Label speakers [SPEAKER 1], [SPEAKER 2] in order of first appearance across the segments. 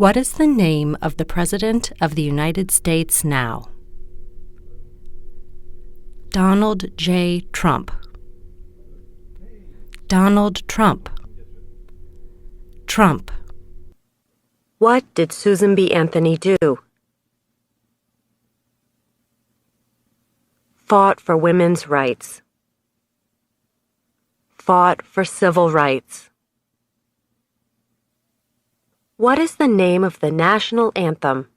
[SPEAKER 1] What is the name of the President of the United States now? Donald J. Trump. Donald Trump. Trump.
[SPEAKER 2] What did Susan B. Anthony do? Fought for women's rights. Fought for civil rights. What is the name of the national anthem?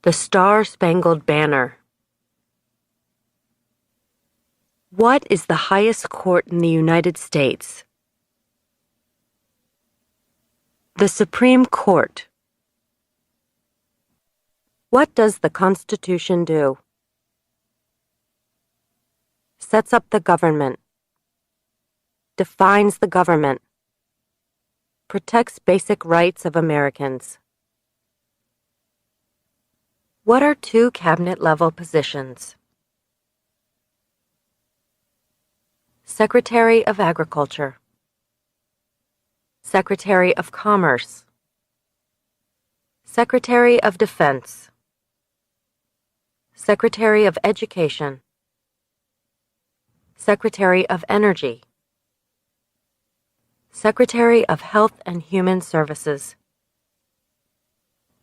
[SPEAKER 2] The Star-Spangled Banner. What is the highest court in the United States? The Supreme Court. What does the Constitution do? Sets up the government. Defines the government. Protects basic rights of Americans. What are two cabinet-level positions? Secretary of Agriculture. Secretary of Commerce. Secretary of Defense. Secretary of Education. Secretary of Energy. Secretary of Health and Human Services.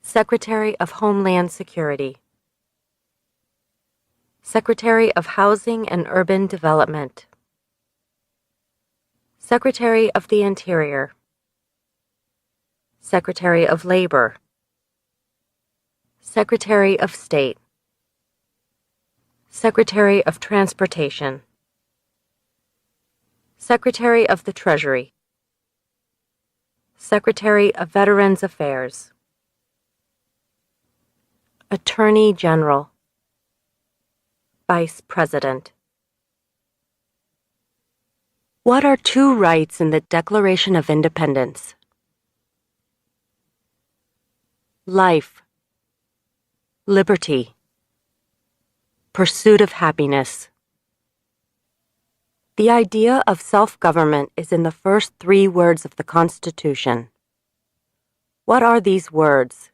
[SPEAKER 2] Secretary of Homeland Security. Secretary of Housing and Urban Development. Secretary of the Interior. Secretary of Labor. Secretary of State. Secretary of Transportation. Secretary of the Treasury. Secretary of Veterans Affairs. Attorney General. Vice President. What are two rights in the Declaration of Independence? Life. Liberty. Pursuit of happiness. The idea of self-government is in the first three words of the Constitution. What are these words?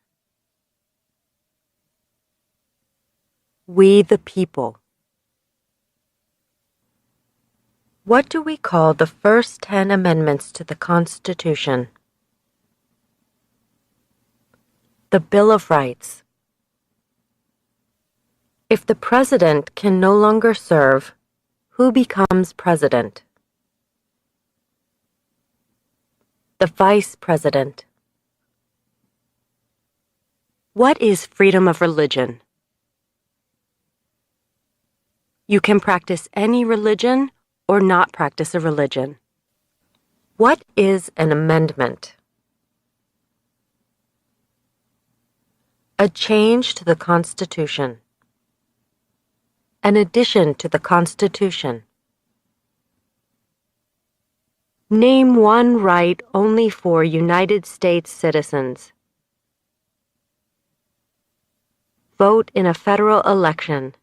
[SPEAKER 2] We the people. What do we call the first 10 amendments to the Constitution? The Bill of Rights. If the President can no longer serve, who becomes President? The Vice President. What is freedom of religion? You can practice any religion or not practice a religion. What is an amendment? A change to the Constitution. An addition to the Constitution. Name one right only for United States citizens. Vote in a federal election.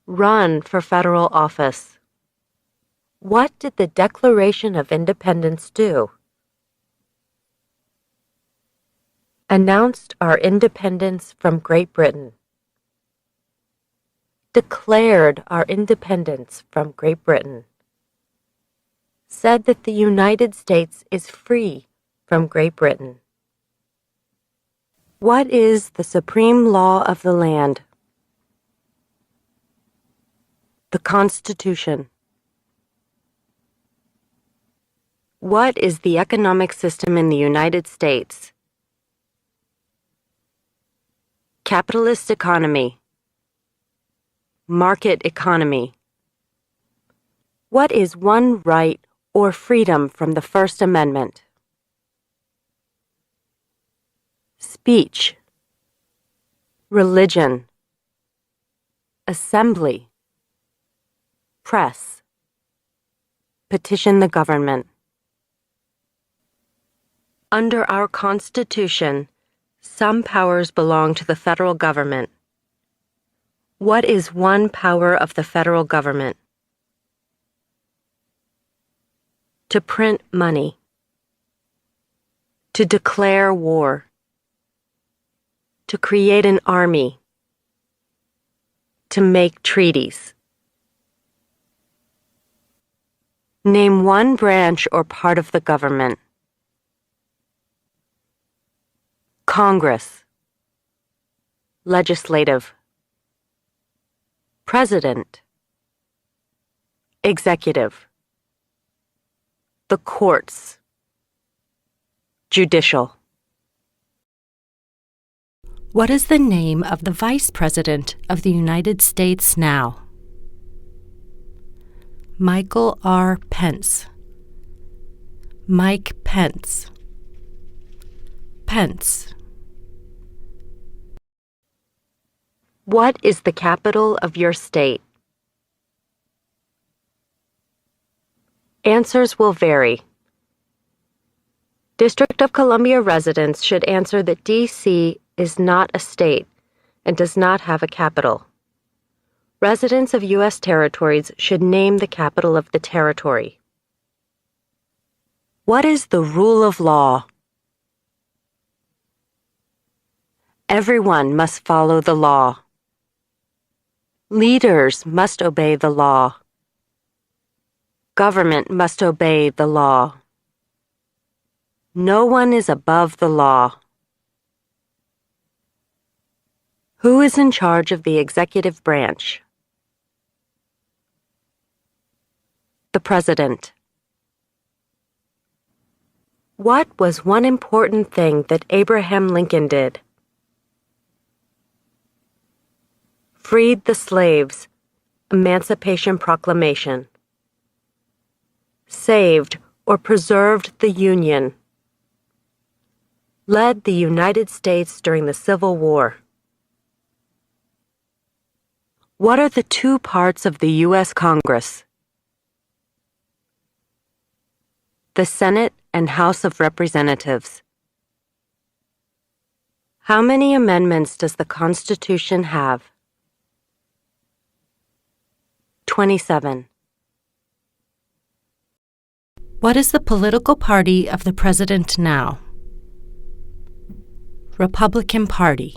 [SPEAKER 2] Run for federal office. What did the Declaration of Independence do? Announced our independence from Great Britain. Declared our independence from Great Britain. Said that the United States is free from Great Britain. What is the supreme law of the land? The Constitution. What is the economic system in the United States? Capitalist economy. Market economy. What is one right or freedom from the First Amendment? Speech. Religion. Assembly. Press. Petition the government. Under our Constitution, some powers belong to the federal government. What is one power of the federal government? To print money. To declare war. To create an army. To make treaties. Name one branch or part of the government. Congress. Legislative. President. Executive. The courts. Judicial.
[SPEAKER 1] What is the name of the Vice President of the United States now? Michael R. Pence. Mike Pence. Pence.
[SPEAKER 2] What is the capital of your state? Answers will vary. District of Columbia residents should answer that D.C. is not a state and does not have a capital. Residents of U.S. territories should name the capital of the territory. What is the rule of law? Everyone must follow the law. Leaders must obey the law. Government must obey the law. No one is above the law. Who is in charge of the executive branch? The President. What was one important thing that Abraham Lincoln did? Freed the slaves. Emancipation Proclamation. Saved or preserved the Union. Led the United States during the Civil War. What are the two parts of the U.S. Congress? The Senate and House of Representatives. How many amendments does the Constitution have? 27.
[SPEAKER 1] What is the political party of the President now? Republican Party.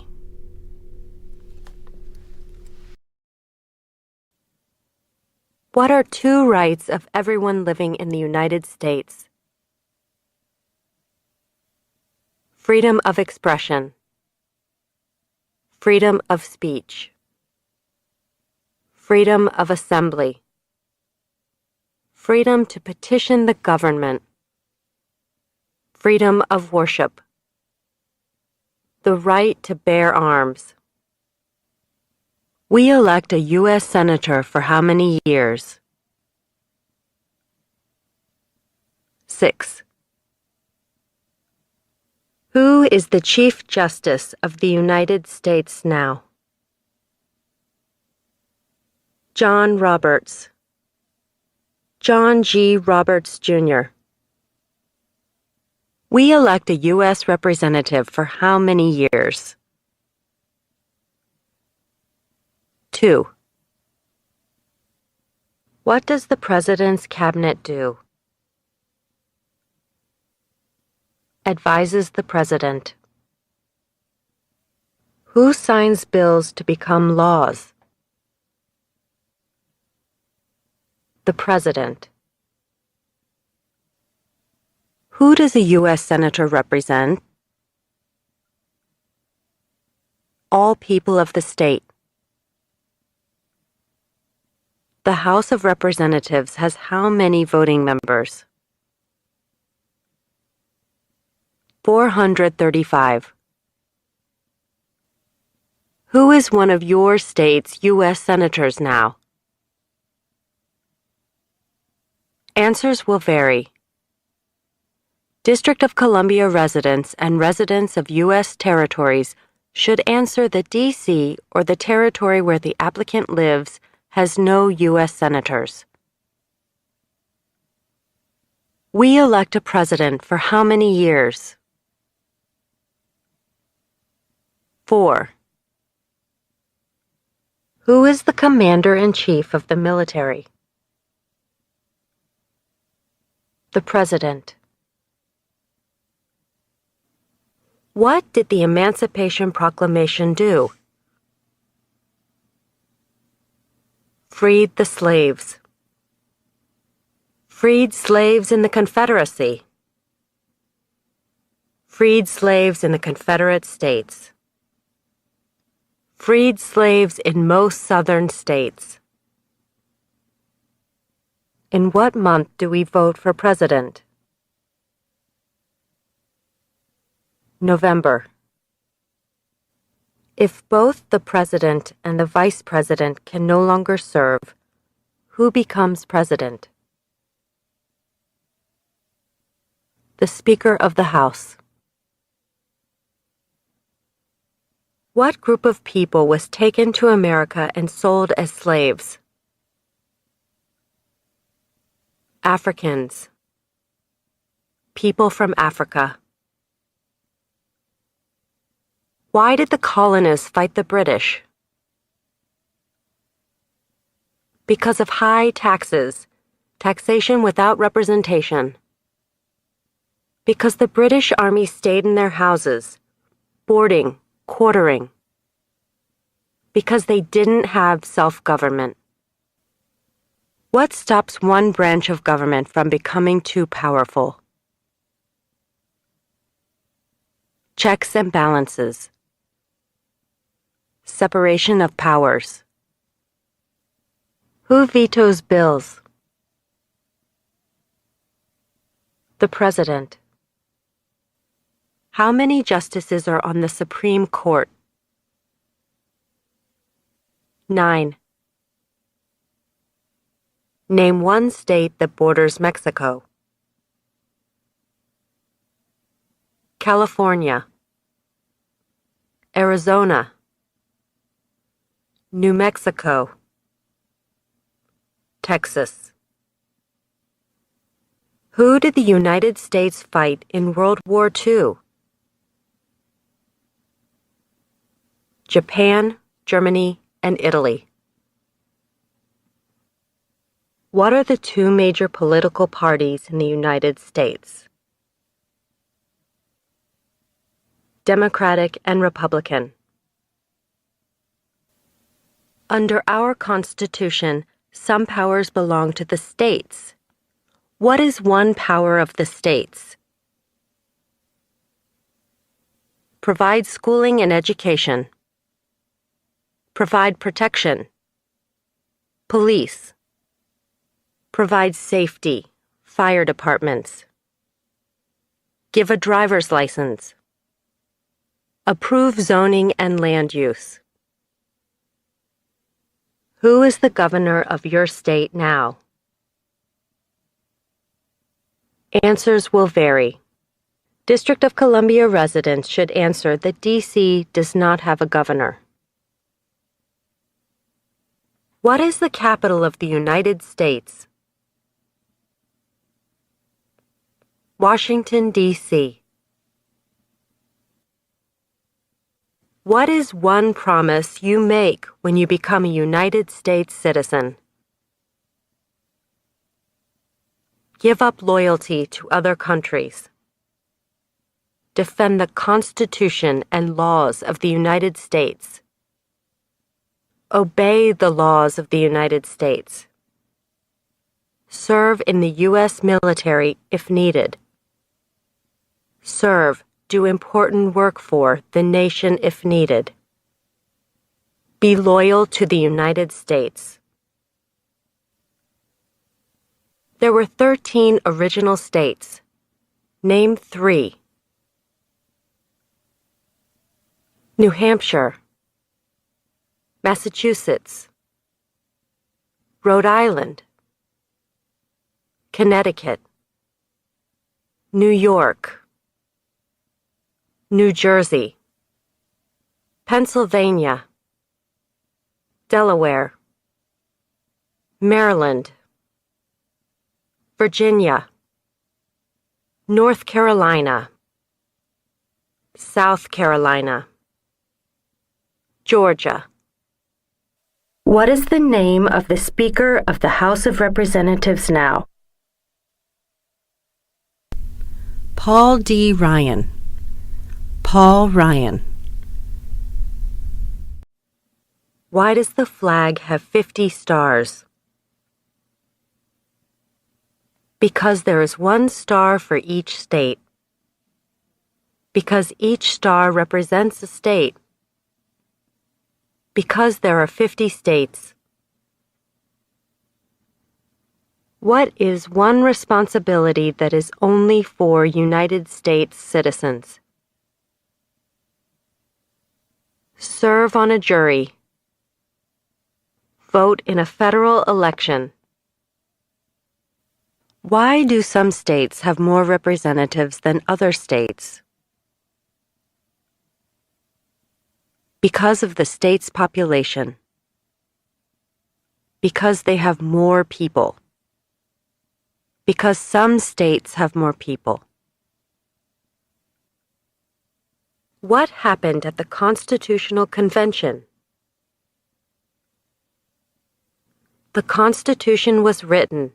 [SPEAKER 2] What are two rights of everyone living in the United States? Freedom of expression. Freedom of speech. Freedom of assembly. Freedom to petition the government. Freedom of worship. The right to bear arms. We elect a U.S. Senator for how many years? 6. Who is the Chief Justice of the United States now? John Roberts. John G. Roberts, Jr. We elect a U.S. Representative for how many years? 2. What does the President's Cabinet do? Advises the President. Who signs bills to become laws? The President. Who does a U.S. Senator represent? All people of the state. The House of Representatives has how many voting members? 435. Who is one of your state's U.S. Senators now? Answers will vary. District of Columbia residents and residents of U.S. territories should answer that D.C. or the territory where the applicant lives has no U.S. senators. We elect a president for how many years? 4. Who is the commander-in-chief of the military? The President. What did the Emancipation Proclamation do? Freed the slaves. Freed slaves in the Confederacy. Freed slaves in the Confederate States. Freed slaves in most southern states. In what month do we vote for president? November. If both the president and the vice president can no longer serve, who becomes president? The Speaker of the House. What group of people was taken to America and sold as slaves? Africans. People from Africa. Why did the colonists fight the British? Because of high taxes, taxation without representation. Because the British Army stayed in their houses, boarding, quartering. Because they didn't have self-government. What stops one branch of government from becoming too powerful? Checks and balances. Separation of powers. Who vetoes bills? The President. How many justices are on the Supreme Court? 9. Name one state that borders Mexico. California. Arizona. New Mexico. Texas. Who did the United States fight in World War II? Japan, Germany, and Italy. What are the two major political parties in the United States? Democratic and Republican. Under our Constitution, some powers belong to the states. What is one power of the states? Provide schooling and education. Provide protection. Police. Provide safety, fire departments. Give a driver's license. Approve zoning and land use. Who is the governor of your state now? Answers will vary. District of Columbia residents should answer that D.C. does not have a governor. What is the capital of the United States? Washington, D.C. What is one promise you make when you become a United States citizen? Give up loyalty to other countries. Defend the Constitution and laws of the United States. Obey the laws of the United States. Serve in the U.S. military if needed. Serve, do important work for the nation if needed. Be loyal to the United States. There were 13 original states. Name 3. New Hampshire. Massachusetts. Rhode Island. Connecticut. New York. New Jersey. Pennsylvania. Delaware. Maryland. Virginia. North Carolina. South Carolina. Georgia. What is the name of the Speaker of the House of Representatives now?
[SPEAKER 1] Paul D. Ryan. Paul Ryan.
[SPEAKER 2] Why does the flag have 50 stars? Because there is one star for each state. Because each star represents a state. Because there are 50 states. What is one responsibility that is only for United States citizens? Serve on a jury. Vote in a federal election. Why do some states have more representatives than other states? Because of the state's population. Because they have more people. Because some states have more people. What happened at the Constitutional Convention? The Constitution was written.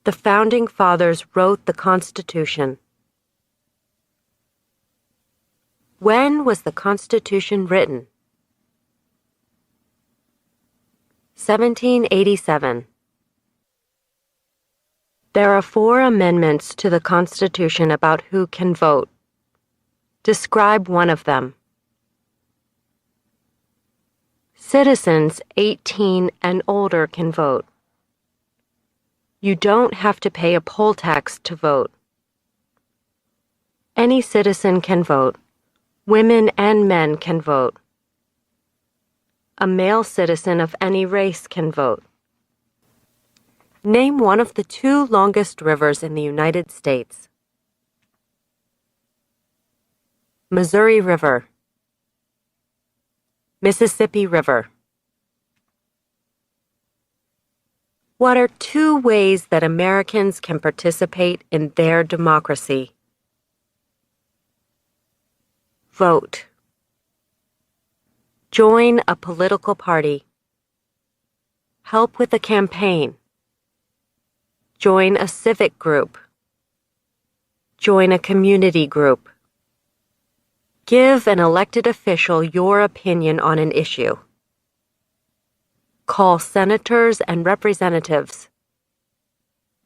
[SPEAKER 2] The Founding Fathers wrote the Constitution. When was the Constitution written? 1787. There are 4 amendments to the Constitution about who can vote. Describe one of them. Citizens 18 and older can vote. You don't have to pay a poll tax to vote. Any citizen can vote. Women and men can vote. A male citizen of any race can vote. Name one of the 2 longest rivers in the United States. Missouri River. Mississippi River. What are 2 ways that Americans can participate in their democracy? Vote. Join a political party. Help with a campaign. Join a civic group. Join a community group. Give an elected official your opinion on an issue. Call senators and representatives.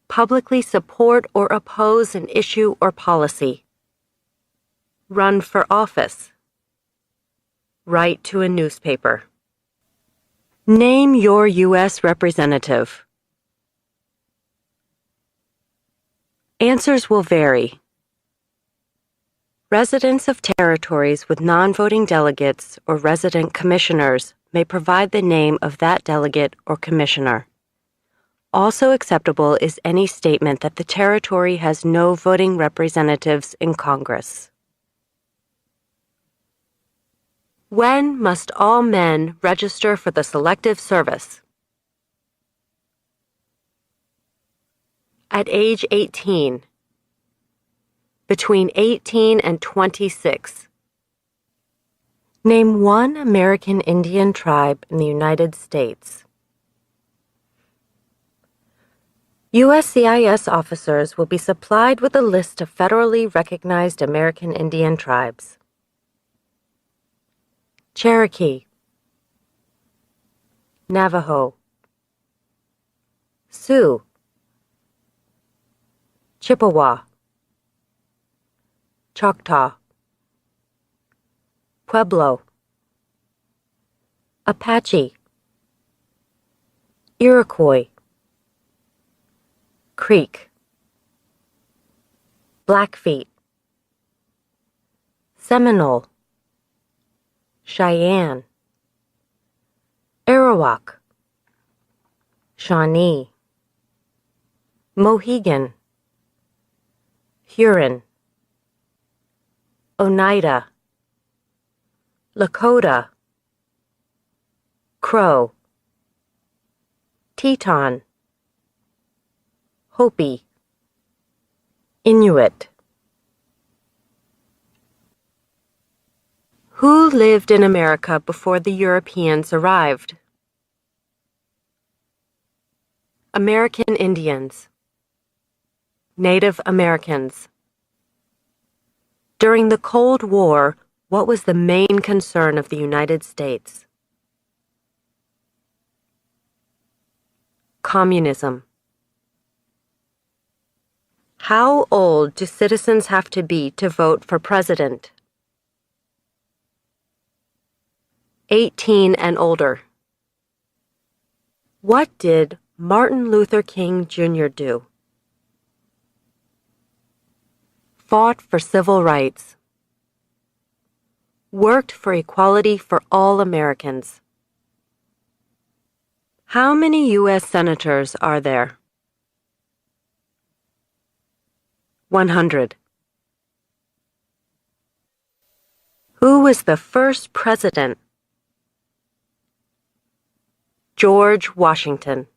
[SPEAKER 2] Publicly support or oppose an issue or policy. Run for office. Write to a newspaper. Name your U.S. representative. Answers will vary. Residents of territories with non-voting delegates or resident commissioners may provide the name of that delegate or commissioner. Also acceptable is any statement that the territory has no voting representatives in Congress. When must all men register for the Selective Service? At age 18. Between 18 and 26. Name one American Indian tribe in the United States. USCIS officers will be supplied with a list of federally recognized American Indian tribes. Cherokee, Navajo, Sioux, Chippewa, Choctaw, Pueblo, Apache, Iroquois, Creek, Blackfeet, Seminole, Cheyenne, Arawak, Shawnee, Mohegan, Huron, Oneida, Lakota, Crow, Teton, Hopi, Inuit. Who lived in America before the Europeans arrived? American Indians, Native Americans, During the Cold War, what was the main concern of the United States? Communism. How old do citizens have to be to vote for president? 18 and older. What did Martin Luther King Jr. do? Fought for civil rights. Worked for equality for all Americans. How many U.S. senators are there? 100. Who was the first president? George Washington.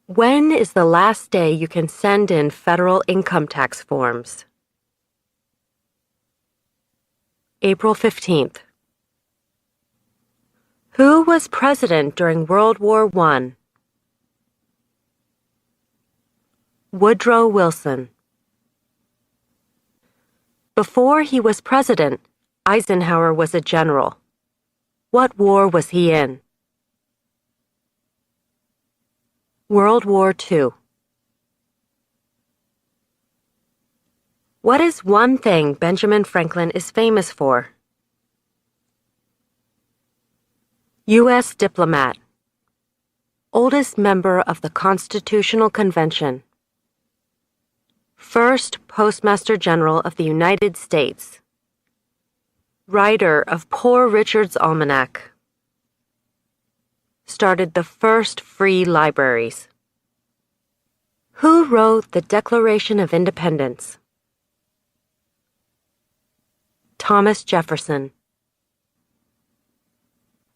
[SPEAKER 2] When is the last day you can send in federal income tax forms? April 15th. Who was president during World War I? Woodrow Wilson. Before he was president, Eisenhower was a general. What war was he in? World War II. What is one thing Benjamin Franklin is famous for? U.S. diplomat. Oldest member of the Constitutional Convention. First Postmaster General of the United States. Writer of Poor Richard's Almanac. Started the first free libraries. Who wrote the Declaration of Independence? Thomas Jefferson.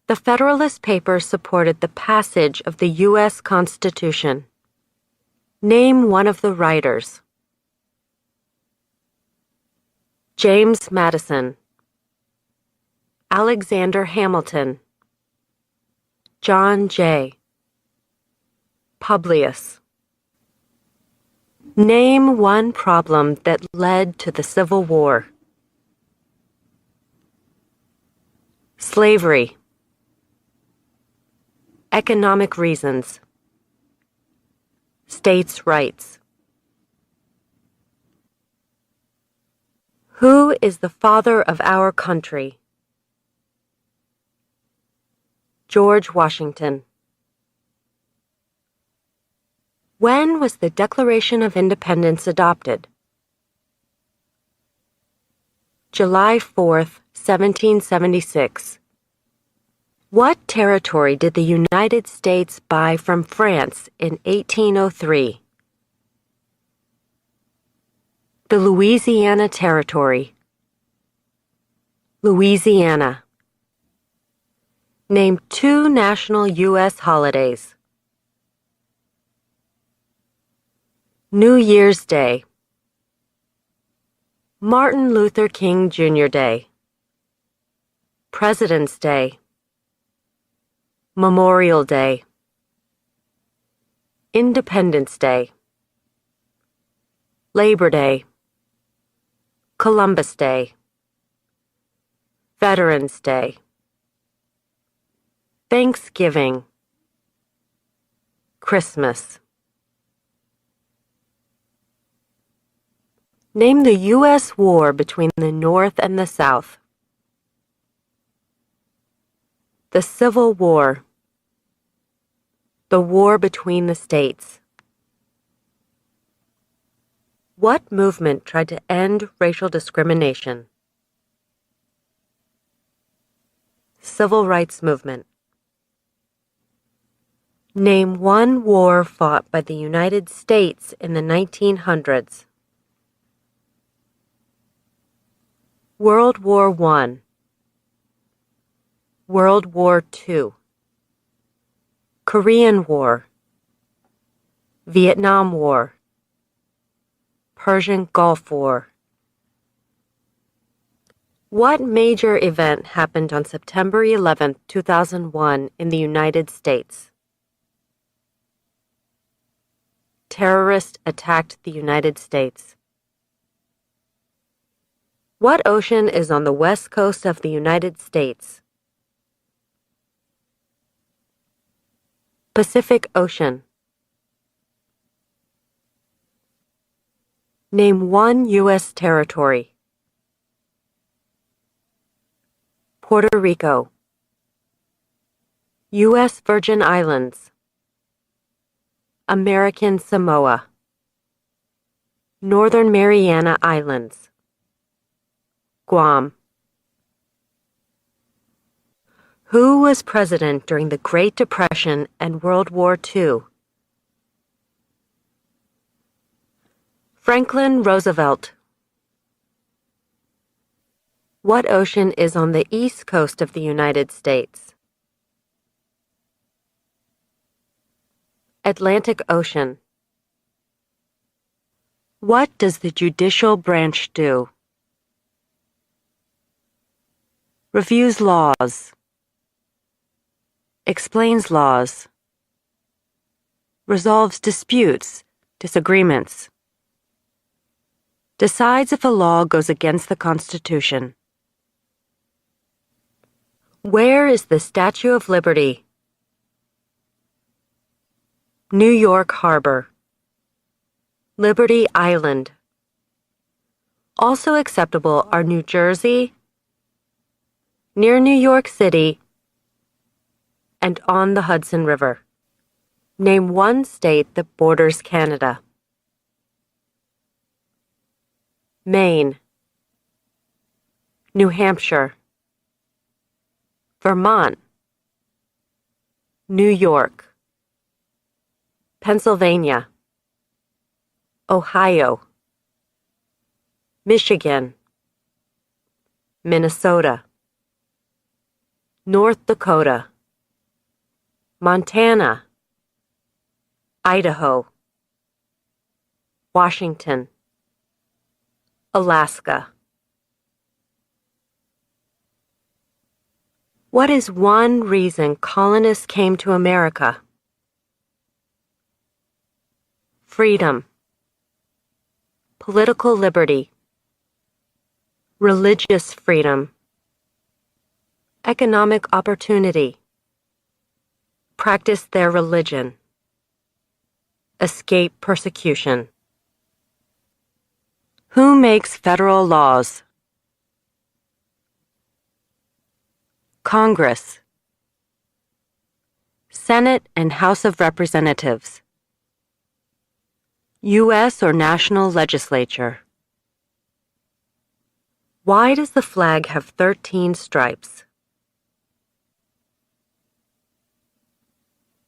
[SPEAKER 2] The Federalist Papers supported the passage of the U.S. Constitution. Name one of the writers. James Madison. Alexander Hamilton. John Jay. Publius. Name one problem that led to the Civil War. Slavery. Economic reasons. States' rights. Who is the father of our country? George Washington. When was the Declaration of Independence adopted? July 4th, 1776. What territory did the United States buy from France in 1803? The Louisiana Territory. Louisiana. Name two national U.S. holidays. New Year's Day. Martin Luther King Jr. Day. President's Day. Memorial Day. Independence Day. Labor Day. Columbus Day. Veterans Day. Thanksgiving. Christmas. Name the U.S. war between the North and the South. The Civil War. The war between the states. What movement tried to end racial discrimination? Civil Rights Movement. Name one war fought by the United States in the 1900s. World War I. World War II. Korean War. Vietnam War. Persian Gulf War. What major event happened on September 11, 2001 in the United States? Terrorists attacked the United States. What ocean is on the west coast of the United States? Pacific Ocean. Name one U.S. territory. Puerto Rico. U.S. Virgin Islands. American Samoa. Northern Mariana Islands. Guam. Who was president during the Great Depression and World War II? Franklin Roosevelt. What ocean is on the east coast of the United States? Atlantic Ocean. What does the judicial branch do? Reviews laws. Explains laws. Resolves disputes, disagreements. Decides if a law goes against the Constitution. Where is the Statue of Liberty? New York Harbor. Liberty Island. Also acceptable are New Jersey, near New York City, and on the Hudson River. Name one state that borders Canada. Maine. New Hampshire. Vermont. New York. Pennsylvania. Ohio. Michigan. Minnesota. North Dakota. Montana. Idaho. Washington. Alaska. What is one reason colonists came to America? Freedom. Political liberty. Religious freedom. Economic opportunity. Practice their religion. Escape persecution. Who makes federal laws? Congress. Senate and House of Representatives. U.S. or national legislature. Why does the flag have 13 stripes?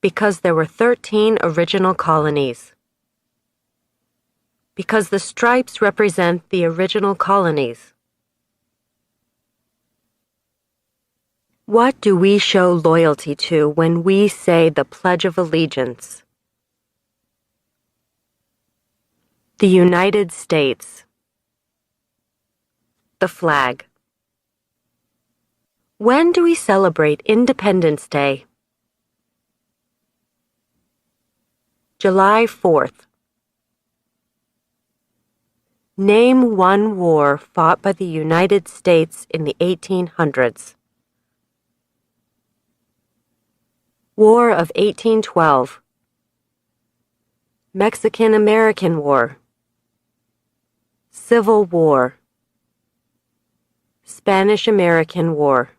[SPEAKER 2] Because there were 13 original colonies. Because the stripes represent the original colonies. What do we show loyalty to when we say the Pledge of Allegiance? The United States. The flag. When do we celebrate Independence Day? July 4th. Name one war fought by the United States in the 1800s. War of 1812. Mexican-American War. Civil War. Spanish-American War.